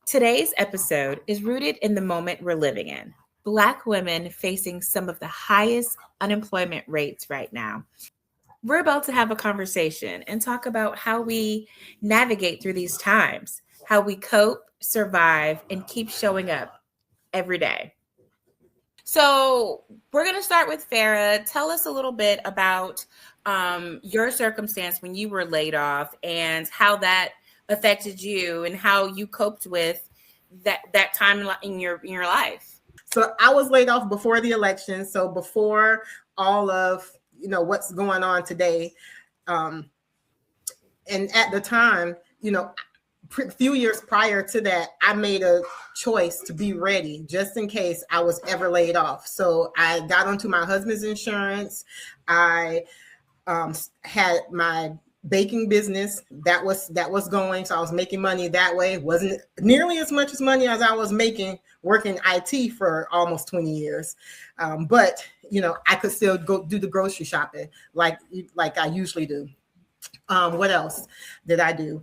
Today's episode is rooted in the moment we're living in. Black women facing some of the highest unemployment rates right now. We're about to have a conversation and talk about how we navigate through these times, how we cope, survive, and keep showing up every day. So, we're going to start with Farah. Tell us a little bit about your circumstance when you were laid off and how that affected you and how you coped with that time in your life. So I was laid off before the election. So before all of what's going on today, and at the time, a few years prior to that, I made a choice to be ready just in case I was ever laid off. So I got onto my husband's insurance. I had my baking business that was going, so I was making money that way. It wasn't nearly as much as money as I was making working IT for almost 20 years, but I could still go do the grocery shopping like I usually do. What else did I do?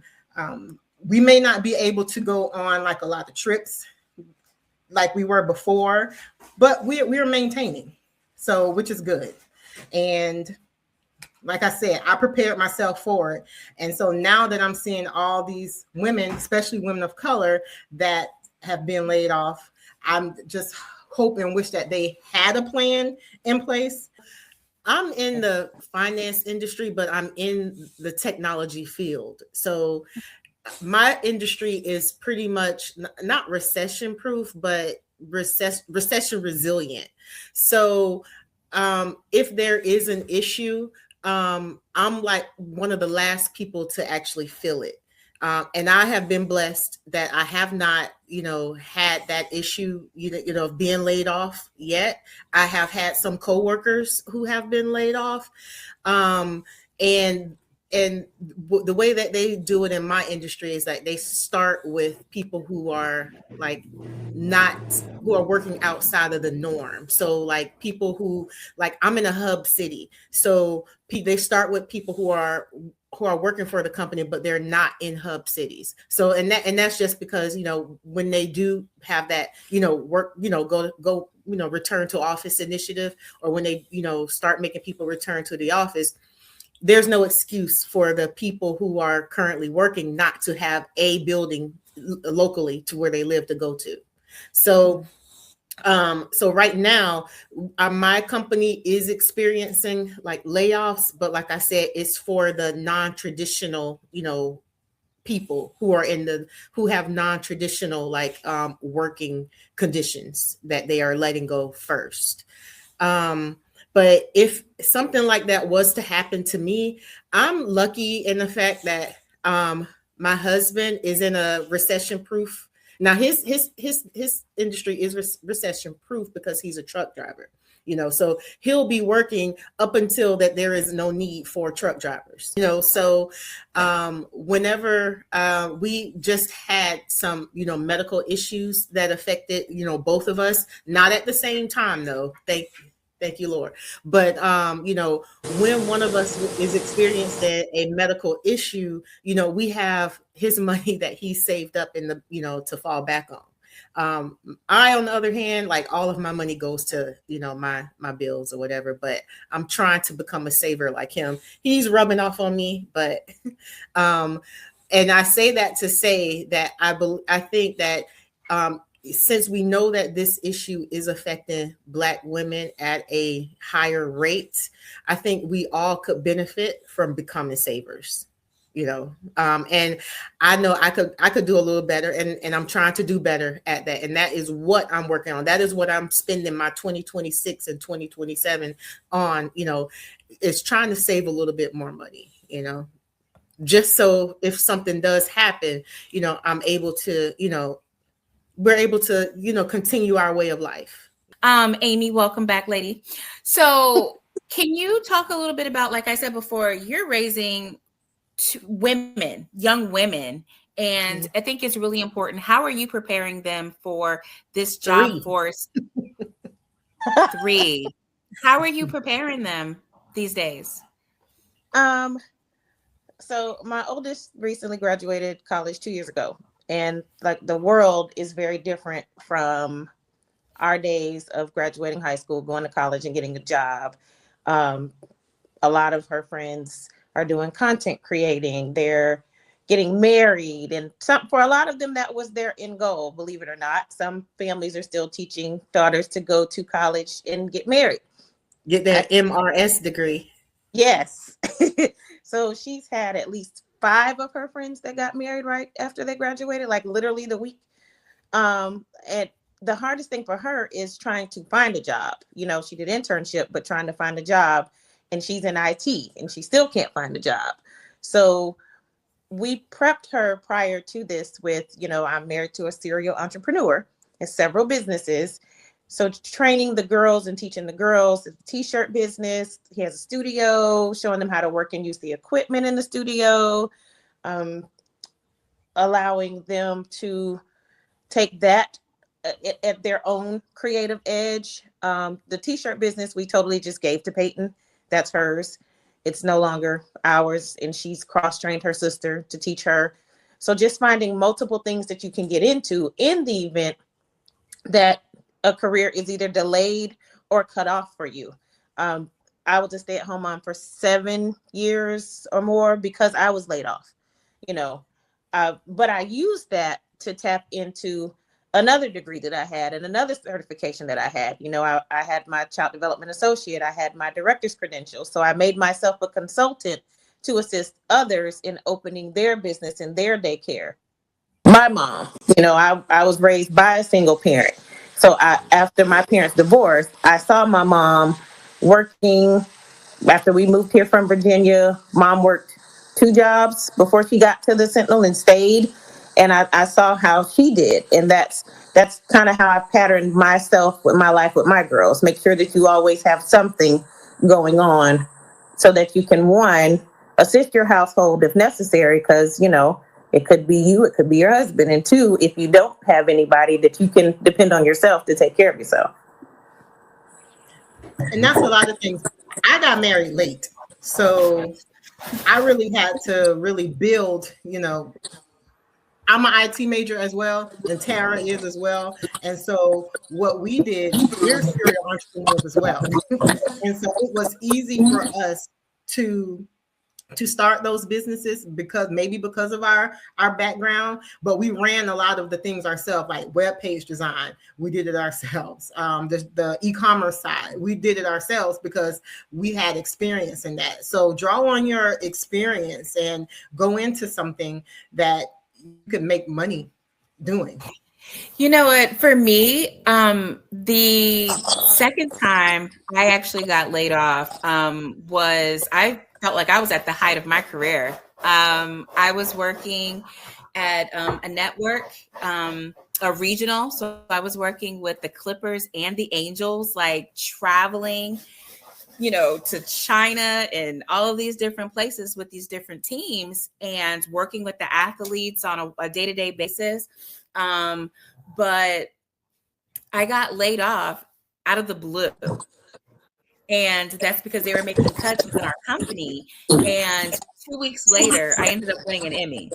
We may not be able to go on like a lot of trips like we were before, but we're maintaining, so which is good. And like I said, I prepared myself for it. And so now that I'm seeing all these women, especially women of color, that have been laid off, I'm just hope and wish that they had a plan in place. I'm in the finance industry, but I'm in the technology field. So my industry is pretty much not recession proof, but recession resilient. So if there is an issue, I'm like one of the last people to actually feel it. And I have been blessed that I have not, had that issue, of being laid off yet. I have had some coworkers who have been laid off. And the way that they do it in my industry is that they start with people who are who are working outside of the norm. So like people who, like, I'm in a hub city. So they start with people who are working for the company, but they're not in hub cities. So, and that's just because, when they do have that, work, go, return to office initiative, or when they, start making people return to the office, there's no excuse for the people who are currently working not to have a building locally to where they live to go to. So, so right now, my company is experiencing like layoffs, but like I said, it's for the non-traditional, people who are who have non-traditional working conditions that they are letting go first. But if something like that was to happen to me, I'm lucky in the fact that my husband is in a recession-proof. Now his industry is recession proof because he's a truck driver, so he'll be working up until that there is no need for truck drivers, so whenever we just had some, medical issues that affected, both of us, not at the same time though. Thank you, Lord. But, when one of us is experiencing a medical issue, we have his money that he saved up in the, to fall back on. I, on the other hand, like all of my money goes to, my bills or whatever, but I'm trying to become a saver like him. He's rubbing off on me, but, and I say that to say that I think that, since we know that this issue is affecting Black women at a higher rate, I think we all could benefit from becoming savers, and I know I could do a little better, and I'm trying to do better at that. And that is what I'm working on. That is what I'm spending my 2026 and 2027 on, is trying to save a little bit more money, just so if something does happen, I'm able to, we're able to, continue our way of life. Amy, welcome back, lady. So can you talk a little bit about, like I said before, you're raising women, young women, and I think it's really important. How are you preparing them for this job force? 3. How are you preparing them these days? So my oldest recently graduated college 2 years ago. And like the world is very different from our days of graduating high school, going to college, and getting a job. Um, a lot of her friends are doing content creating. They're getting married, and some for a lot of them that was their end goal. Believe it or not, some families are still teaching daughters to go to college and get married. Get I, that MRS degree. yes. So she's had at least five of her friends that got married right after they graduated, like literally the week. And the hardest thing for her is trying to find a job. You know, she did internship, but trying to find a job, and she's in IT and she still can't find a job. So we prepped her prior to this with, you know, I'm married to a serial entrepreneur, has several businesses. So training the girls and teaching the girls the t-shirt business. He has a studio, showing them how to work and use the equipment in the studio, um, allowing them to take that at their own creative edge. The t-shirt business we totally just gave to Peyton. That's hers. It's no longer ours, and she's cross-trained her sister to teach her. So just finding multiple things that you can get into in the event that a career is either delayed or cut off for you. Um, I was a stay-at-home mom for 7 years or more because I was laid off, you know. But I used that to tap into another degree that I had and another certification that I had. You know, I had my child development associate, I had my director's credentials. So I made myself a consultant to assist others in opening their business in their daycare. My mom, you know, I was raised by a single parent. So after my parents divorced, I saw my mom working. After we moved here from Virginia, mom worked two jobs before she got to the Sentinel and stayed. And I saw how she did. And that's kind of how I patterned myself with my life with my girls. Make sure that you always have something going on so that you can, one, assist your household if necessary, because, you know, it could be you, it could be your husband. And two, if you don't have anybody, that you can depend on yourself to take care of yourself. And that's a lot of things. I got married late. So I really had to really build, I'm an IT major as well, and Tara is as well. And so what we did, we're serial entrepreneurs as well. And so it was easy for us to start those businesses because of our background, but we ran a lot of the things ourselves, like web page design. We did it ourselves. The e-commerce side, we did it ourselves because we had experience in that. So draw on your experience and go into something that you could make money doing. You know what? For me, the second time I actually got laid off was I felt like I was at the height of my career. I was working at a network, a regional. So I was working with the Clippers and the Angels, like traveling, you know, to China and all of these different places with these different teams and working with the athletes on a day-to-day basis. But I got laid off out of the blue. And that's because they were making cuts within our company. And 2 weeks later, I ended up winning an Emmy.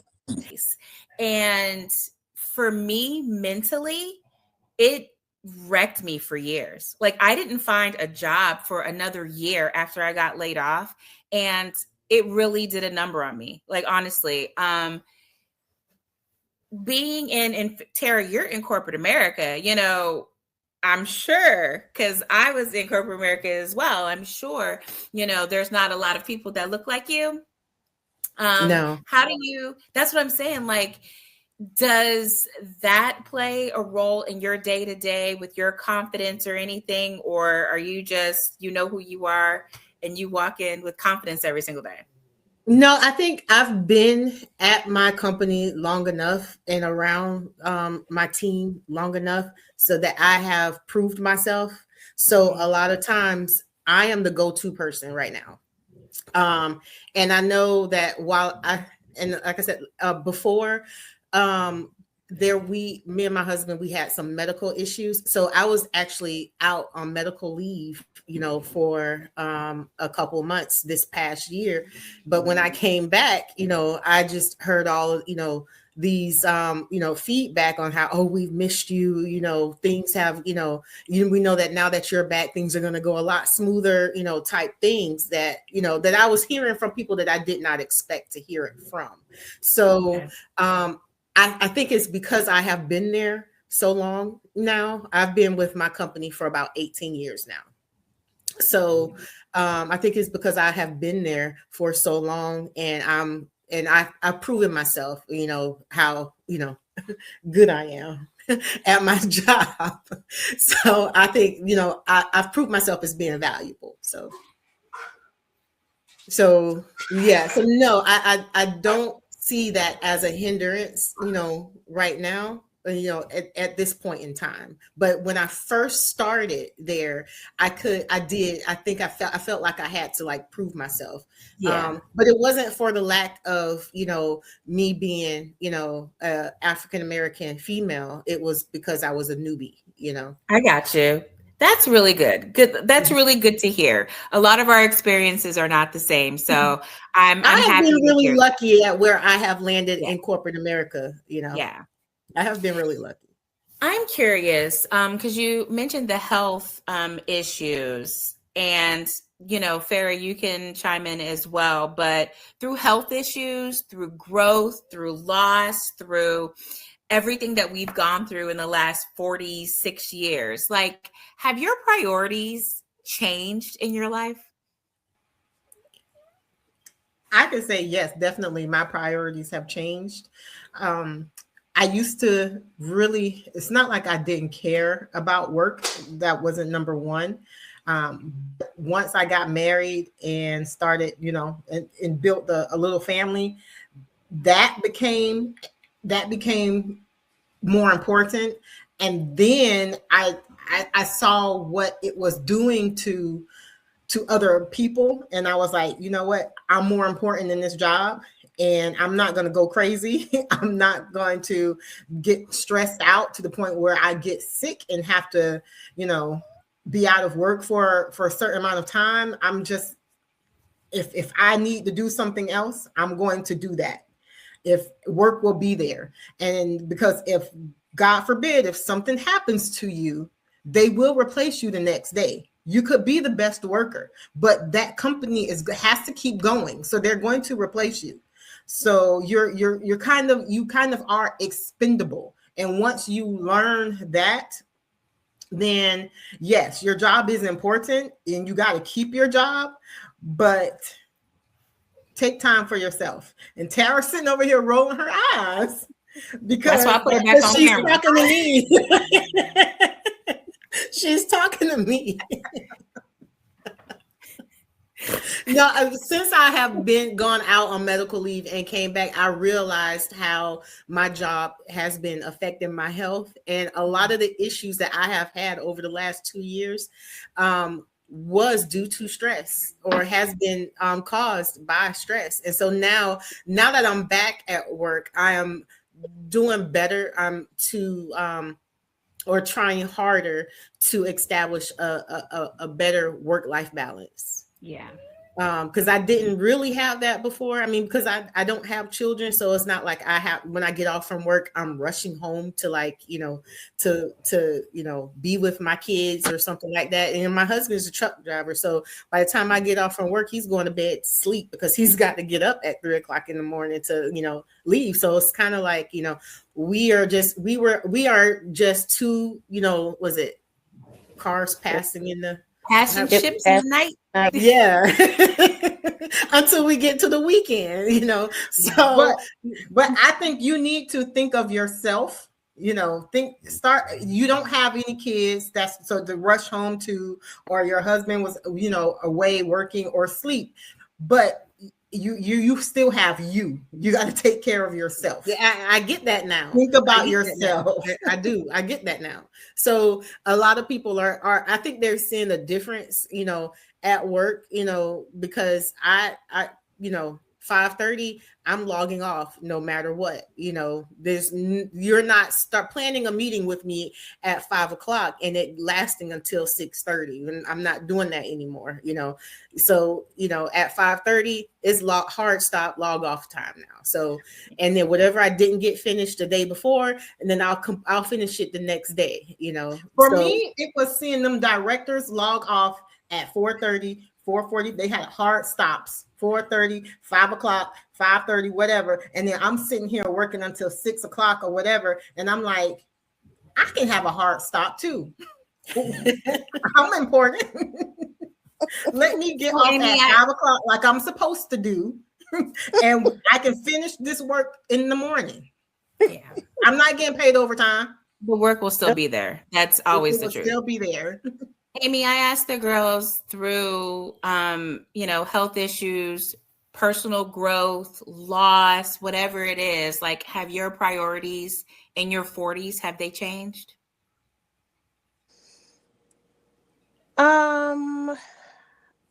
And for me, mentally, it wrecked me for years. Like, I didn't find a job for another year after I got laid off. And it really did a number on me. Like, honestly, being in Tara, you're in corporate America, you know, I'm sure, because I was in corporate America as well. I'm sure, you know, there's not a lot of people that look like you. No. How do you, that's what I'm saying. Like, does that play a role in your day to day with your confidence or anything? Or are you just, you know who you are and you walk in with confidence every single day? No, I think I've been at my company long enough and around my team long enough so that I have proved myself. So a lot of times I am the go-to person right now. And I know that and like I said before, um, me and my husband, we had some medical issues. So I was actually out on medical leave, for a couple of months this past year. But when I came back, I just heard all, these feedback on how, oh, we've missed you, things have, we know that now that you're back, things are going to go a lot smoother, type things that that I was hearing from people that I did not expect to hear it from. So I think it's because I have been there so long now. I've been with my company for about 18 years now. So I think it's because I have been there for so long, and I've proven myself, how, good I am at my job. So I think, I've proved myself as being valuable. So yeah, so no, I don't see that as a hindrance, right now, at this point in time. But when I first started there, I think I felt like I had to like prove myself. Yeah. But it wasn't for the lack of, me being, a African American female. It was because I was a newbie, I got you. That's really good. Good. That's really good to hear. A lot of our experiences are not the same, so I I'm have happy been to really hear. lucky at where I have landed Yeah. in corporate America, Yeah. I have been really lucky. I'm curious, because you mentioned the health issues, and Farah, you can chime in as well. But through health issues, through growth, through loss, through everything that we've gone through in the last 46 years, like, have your priorities changed in your life? I can say yes, definitely. My priorities have changed. I used to really, it's not like I didn't care about work. That wasn't number one. But once I got married and started, and built a little family, that became that became more important. And then I saw what it was doing to other people, and I was like, you know what, I'm more important in this job, and I'm not going to go crazy. I'm not going to get stressed out to the point where I get sick and have to, be out of work for a certain amount of time. I'm just, if I need to do something else, I'm going to do that. If work will be there. And because if, God forbid, if something happens to you, they will replace you the next day. You could be the best worker, but that company has to keep going. So they're going to replace you. So you kind of are expendable. And once you learn that, then yes, your job is important and you got to keep your job, but take time for yourself. And Tara's sitting over here rolling her eyes That's because why I put it back on she's camera. talking to me. She's talking to me. No, since I have been gone out on medical leave and came back, I realized how my job has been affecting my health. And a lot of the issues that I have had over the last 2 years was due to stress, or has been caused by stress. And so now that I'm back at work, I am doing better or trying harder to establish a better work-life balance. Yeah. Because I didn't really have that before. I mean, because I don't have children, so it's not like when I get off from work, I'm rushing home to be with my kids or something like that. And my husband's a truck driver, so by the time I get off from work, he's going to bed to sleep because he's got to get up at 3:00 in the morning to leave. So it's kind of like we are just two, was it cars passing in the Passing ships in the night. yeah. Until we get to the weekend, so but I think you need to think of yourself, you don't have any kids that's so to rush home to, or your husband was away working or sleep, but you still have you got to take care of yourself. I get that now. Think about yourself. I do. I get that now. So a lot of people are I think they're seeing a difference, at work, because I 5:30, I'm logging off no matter what. You're not start planning a meeting with me at 5 o'clock and it lasting until 6:30. And I'm not doing that anymore. So at 5:30 it's hard stop, log off time now. So, and then whatever I didn't get finished the day before, and then I'll finish it the next day. For me, it was seeing them directors log off at 4:30, 4:40. They had hard stops, 4:30, 5 o'clock, 5:30, whatever. And then I'm sitting here working until 6 o'clock or whatever. And I'm like, I can have a hard stop too. I'm important. Let me get off at 5 o'clock like I'm supposed to do. And I can finish this work in the morning. Yeah. I'm not getting paid overtime. The work will still be there. That's always the truth. Still be there. Amy, I asked the girls through, health issues, personal growth, loss, whatever it is, like, have your priorities in your 40s, have they changed? I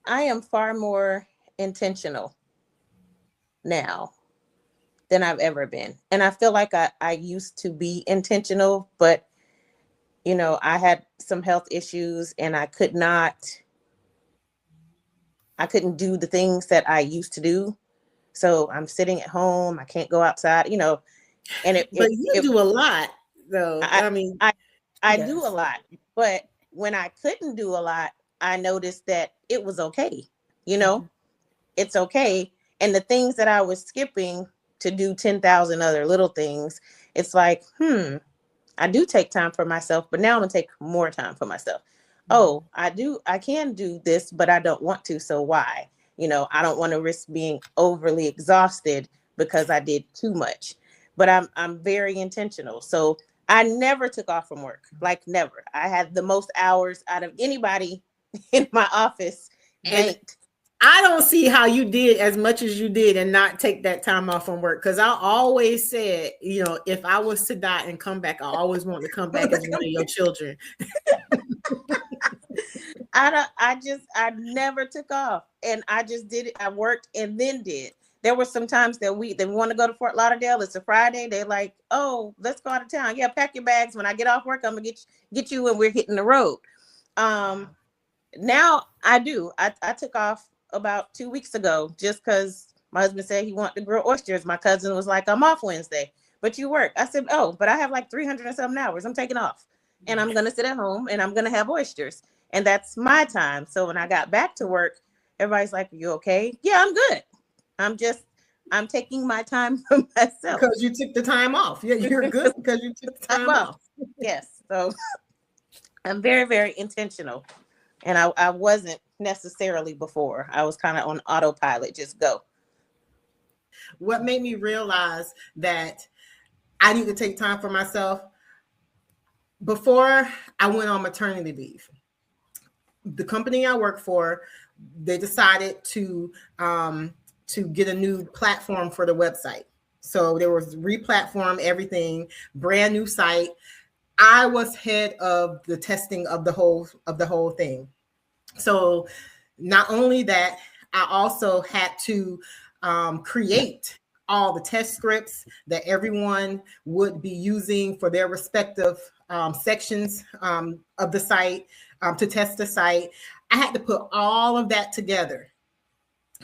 am far more intentional now than I've ever been. And I feel like I used to be intentional, but I had some health issues and I couldn't do the things that I used to do. So I'm sitting at home. I can't go outside, and but you do a lot though. I do a lot, but when I couldn't do a lot, I noticed that it was okay. It's okay. And the things that I was skipping to do 10,000 other little things, it's like, I do take time for myself, but now I'm gonna take more time for myself. Oh, I can do this, but I don't want to. So why? I don't want to risk being overly exhausted because I did too much, but I'm very intentional. So I never took off from work, like never. I had the most hours out of anybody in my office. Banked. I don't see how you did as much as you did and not take that time off from work. Because I always said, if I was to die and come back, I always want to come back as one of your children. I never took off, and I just did it. I worked and then did. There were some times that they want to go to Fort Lauderdale. It's a Friday. They're like, oh, let's go out of town. Yeah, pack your bags. When I get off work, I'm gonna get you, and we're hitting the road. Now I do. I took off about 2 weeks ago just because my husband said he wanted to grill oysters. My cousin was like, I'm off Wednesday, but you work. I said, oh, but I have like 300 and something hours. I'm taking off, and I'm gonna sit at home and I'm gonna have oysters, and that's my time. So when I got back to work, everybody's like, you okay? Yeah, I'm good. I'm taking my time for myself. Because you took the time off. Yeah, you're good because you took the time off. Yes. So I'm very, very intentional. And I wasn't necessarily before. I was kind of on autopilot, just go. What made me realize that I need to take time for myself, before I went on maternity leave, the company I work for, they decided to get a new platform for the website. So there was re-platform everything, brand new site. I was head of the testing of the whole thing. So not only that, I also had to create all the test scripts that everyone would be using for their respective sections of the site to test the site. I had to put all of that together.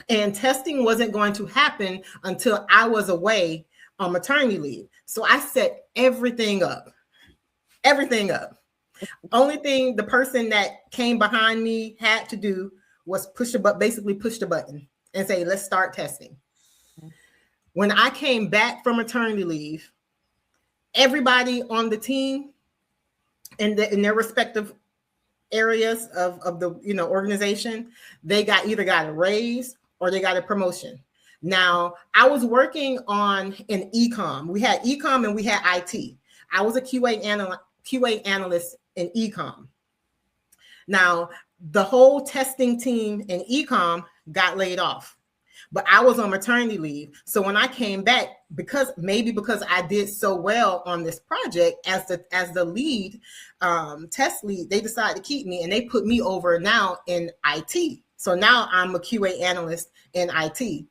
And testing wasn't going to happen until I was away on maternity leave. So I set everything up. Only thing the person that came behind me had to do was push the button and say, let's start testing. When I came back from maternity leave, everybody on the team in their respective areas of the organization, they either got a raise or they got a promotion. Now, I was working on an e-com. We had e-com and we had IT. I was a QA analyst in e-com. Now, the whole testing team in e-com got laid off, but I was on maternity leave. So when I came back, because I did so well on this project as the lead, test lead, they decided to keep me and they put me over now in IT. So now I'm a QA analyst in IT.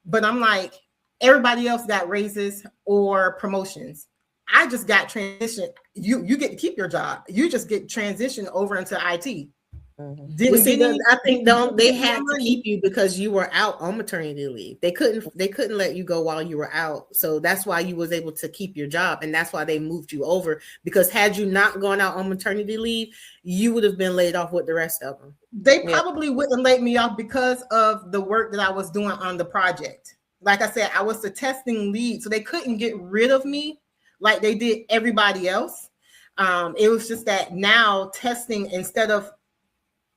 But I'm like, everybody else got raises or promotions. I just got transitioned. You get to keep your job. You just get transitioned over into IT. Well, Didn't see, get any. I think they Didn't get had more to money. keep you because you were out on maternity leave. They couldn't let you go while you were out. So that's why you was able to keep your job, and that's why they moved you over. Because had you not gone out on maternity leave, you would have been laid off with the rest of them. They Yeah. probably wouldn't let me off because of the work that I was doing on the project. Like I said, I was the testing lead, so they couldn't get rid of me like they did everybody else. It was just that now testing, instead of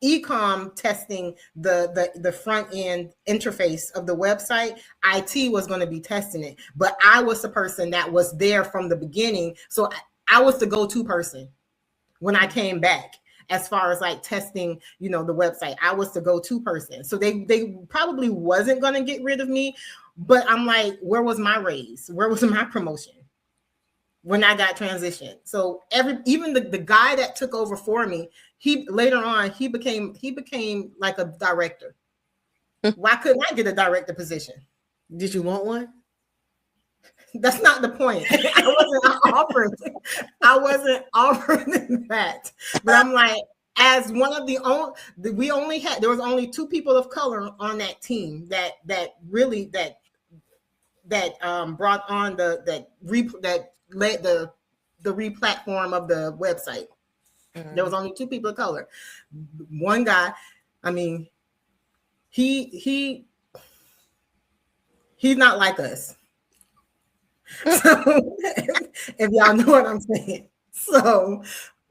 ecom testing the front end interface of the website, IT was going to be testing it. But I was the person that was there from the beginning, so I was the go-to person when I came back. As far as like testing, the website, I was the go-to person. So they probably wasn't going to get rid of me, but I'm like, where was my raise? Where was my promotion when I got transitioned? So even the guy that took over for me, he later on he became like a director. Why couldn't I get a director position? Did you want one? That's not the point. I wasn't offering that. But I'm like, as one of the only, there was only 2 people of color on that team that really brought on that led the re-platform of the website. There was only 2 people of color. One guy, I mean, he's not like us. So if y'all know what I'm saying. So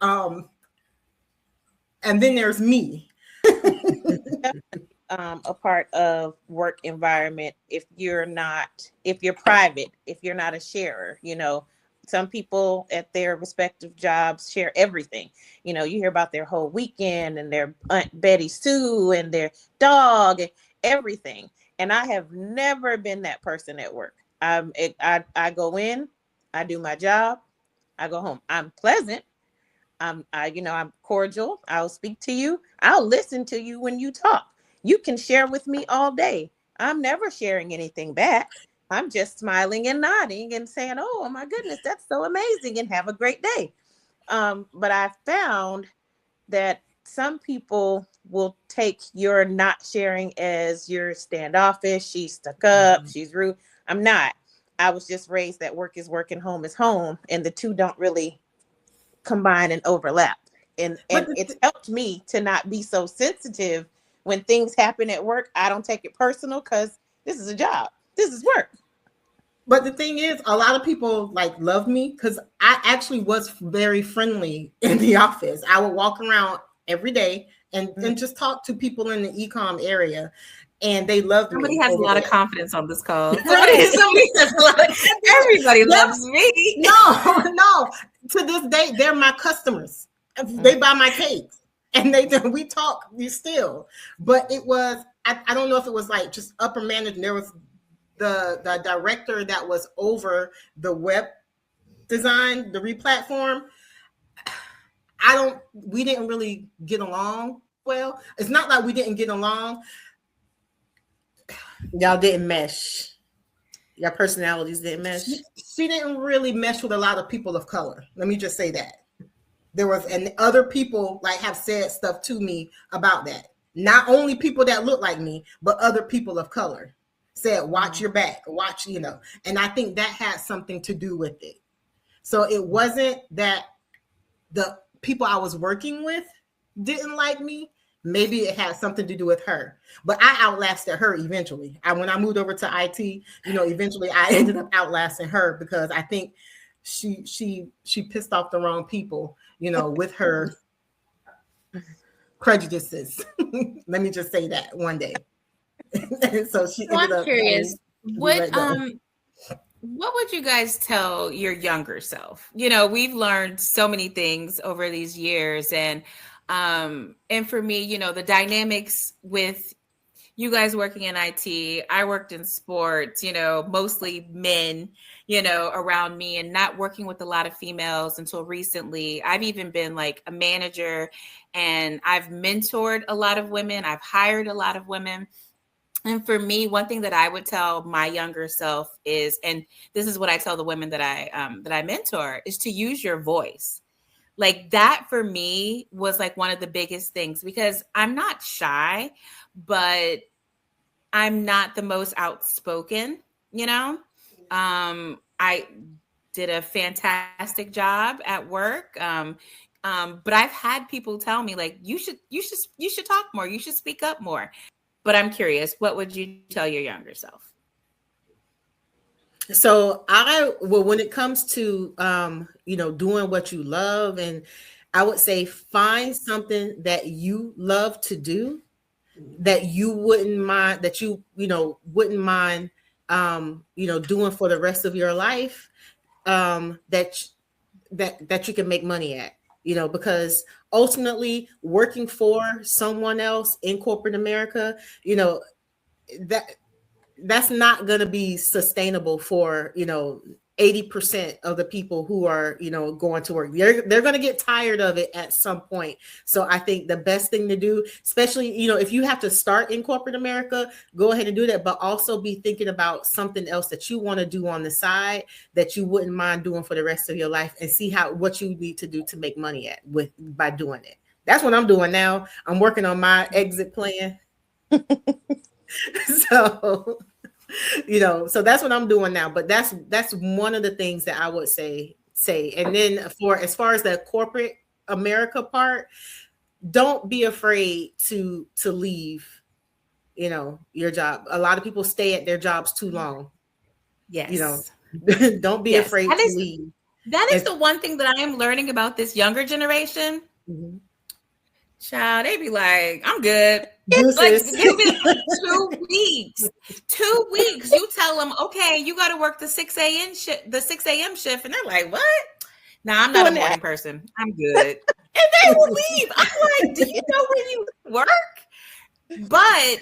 and then there's me. A part of work environment if you're private, if you're not a sharer. Some people at their respective jobs share everything. You hear about their whole weekend and their Aunt Betty Sue and their dog and everything. And I have never been that person at work. I go in, I do my job, I go home. I'm pleasant. I'm cordial. I'll speak to you. I'll listen to you when you talk. You can share with me all day. I'm never sharing anything back. I'm just smiling and nodding and saying, "Oh my goodness, that's so amazing," and have a great day. But I found that some people will take your not sharing as you're standoffish. She's stuck up. She's rude. I'm not. I was just raised that work is work and home is home, and the two don't really combine and overlap. And it's helped me to not be so sensitive when things happen at work. I don't take it personal because this is a job. This is work. But the thing is, a lot of people like love me because I actually was very friendly in the office. I would walk around every day and just talk to people in the ecom area, and they loved Somebody me. has a lot of confidence on this call. Right. Somebody has a lot of, everybody loves me. No. To this day, they're my customers. They buy my cakes, and we talk still. But it was, I don't know if it was like just upper management. There was the director that was over the web design, the replatform. We didn't really get along well. It's not like we didn't get along. Y'all didn't mesh. Your personalities didn't mesh. She didn't really mesh with a lot of people of color. Let me just say that. And other people like have said stuff to me about that. Not only people that look like me, but other people of color said, watch your back, and I think that had something to do with it. So it wasn't that the people I was working with didn't like me. Maybe it had something to do with her, but I outlasted her eventually. When I moved over to IT, eventually I ended up outlasting her because I think she pissed off the wrong people, with her prejudices. Let me just say that one day. So she ended up. Curious, what would you guys tell your younger self? We've learned so many things over these years, and for me, the dynamics with you guys working in IT, I worked in sports, mostly men, around me, and not working with a lot of females until recently. I've even been like a manager, and I've mentored a lot of women. I've hired a lot of women. And for me, one thing that I would tell my younger self is, and this is what I tell the women that I mentor, is to use your voice. Like that for me was like one of the biggest things, because I'm not shy, but I'm not the most outspoken, you know? I did a fantastic job at work. But I've had people tell me like, you should talk more. You should speak up more. But I'm curious, what would you tell your younger self? So well, when it comes to doing what you love, and I would say find something that you love to do, that you wouldn't mind, that wouldn't mind doing for the rest of your life, that you can make money at, because ultimately working for someone else in corporate America, that that's not going to be sustainable for 80% of the people who are going to work. They're going to get tired of it at some point. So I think the best thing to do, especially if you have to start in corporate America, go ahead and do that, but also be thinking about something else that you want to do on the side that you wouldn't mind doing for the rest of your life, and see what you need to do to make money by doing it. That's what I'm doing now. I'm working on my exit plan. So so that's what I'm doing now. But that's one of the things that I would say. And then as far as the corporate America part, don't be afraid to leave your job. A lot of people stay at their jobs too long. Yes. Don't be afraid to leave. That is the one thing that I am learning about this younger generation. Mm-hmm. Child, they be like, I'm good. Like, give it 2 weeks. 2 weeks. You tell them, okay, you got to work the 6 a.m. shift. And they're like, what? Nah, I'm not a morning person. I'm good. And they will leave. I'm like, do you know where you work? But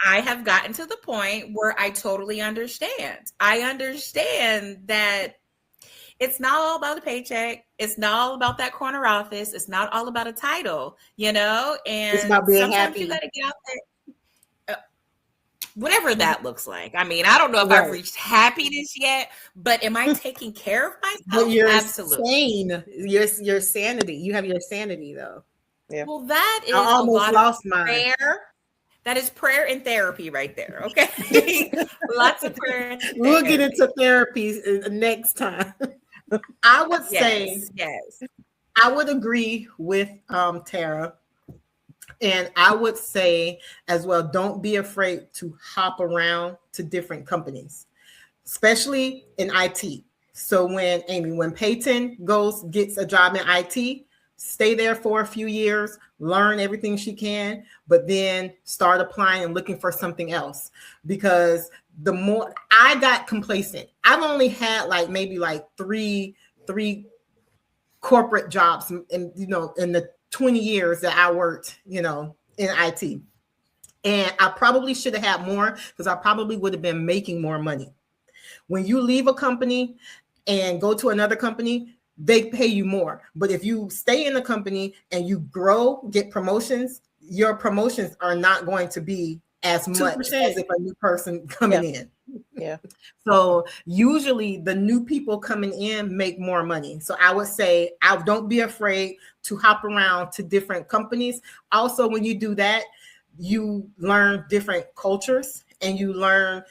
I have gotten to the point where I totally understand. I understand that it's not all about a paycheck. It's not all about that corner office. It's not all about a title, and it's about being sometimes happy. You got to get out there, whatever that looks like. I mean, I don't know if I've reached happiness yet, but am I taking care of myself? But you're absolutely sane. Your sanity. You have your sanity though. Yeah. Well, that is I almost lost mine. Prayer. That is prayer and therapy right there. Okay. Lots of prayer. We'll get into therapy next time. I would say, yes, I would agree with Tara. And I would say as well, don't be afraid to hop around to different companies, especially in IT. So when Peyton gets a job in IT, stay there for a few years, learn everything she can, but then start applying and looking for something else. Because the more I got complacent, I've only had maybe three corporate jobs in the 20 years that I worked, in IT. And I probably should have had more, because I probably would have been making more money. When you leave a company and go to another company, they pay you more. But if you stay in the company and you grow, get promotions, your promotions are not going to be as much as if a new person coming in. Yeah. So usually the new people coming in make more money. So I would say, don't be afraid to hop around to different companies. Also, when you do that, you learn different cultures and you learn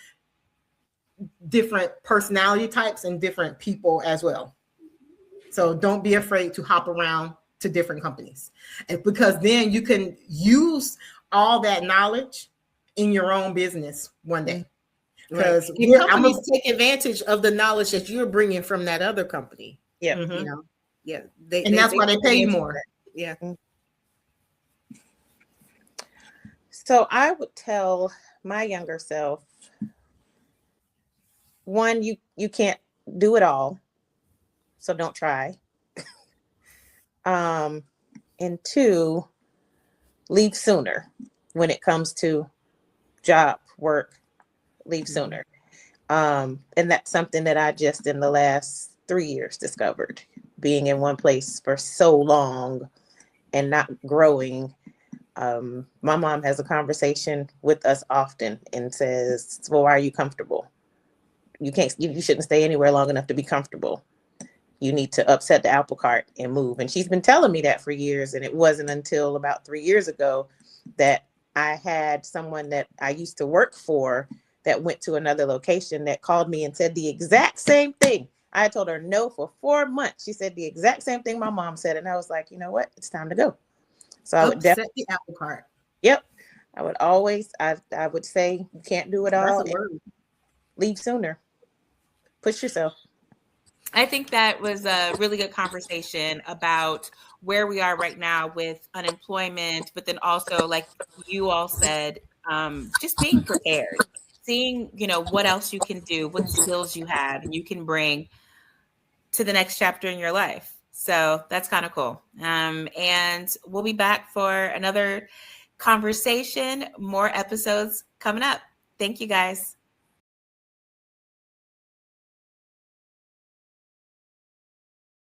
different personality types and different people as well. So don't be afraid to hop around to different companies, because then you can use all that knowledge in your own business one day. Because companies take advantage of the knowledge that you're bringing from that other company. Yeah. Mm-hmm. Yeah. That's why they pay you more. Yeah. So I would tell my younger self, one, you can't do it all, so don't try. And two, leave sooner when it comes to job work. Leave sooner. And that's something that I just in the last 3 years discovered, being in one place for so long and not growing. My mom has a conversation with us often and says, well, why are you comfortable? You shouldn't stay anywhere long enough to be comfortable. You need to upset the apple cart and move. And she's been telling me that for years. And it wasn't until about 3 years ago that I had someone that I used to work for that went to another location that called me and said the exact same thing. I told her no for 4 months. She said the exact same thing my mom said. And I was like, you know what? It's time to go. So I would Upset the apple cart. Yep. I would always, I would say you can't do it all. That's a word. Leave sooner. Push yourself. I think that was a really good conversation about where we are right now with unemployment, but then also, like you all said, just being prepared, seeing, what else you can do, what skills you have, and you can bring to the next chapter in your life. So that's kind of cool. And we'll be back for another conversation, more episodes coming up. Thank you guys.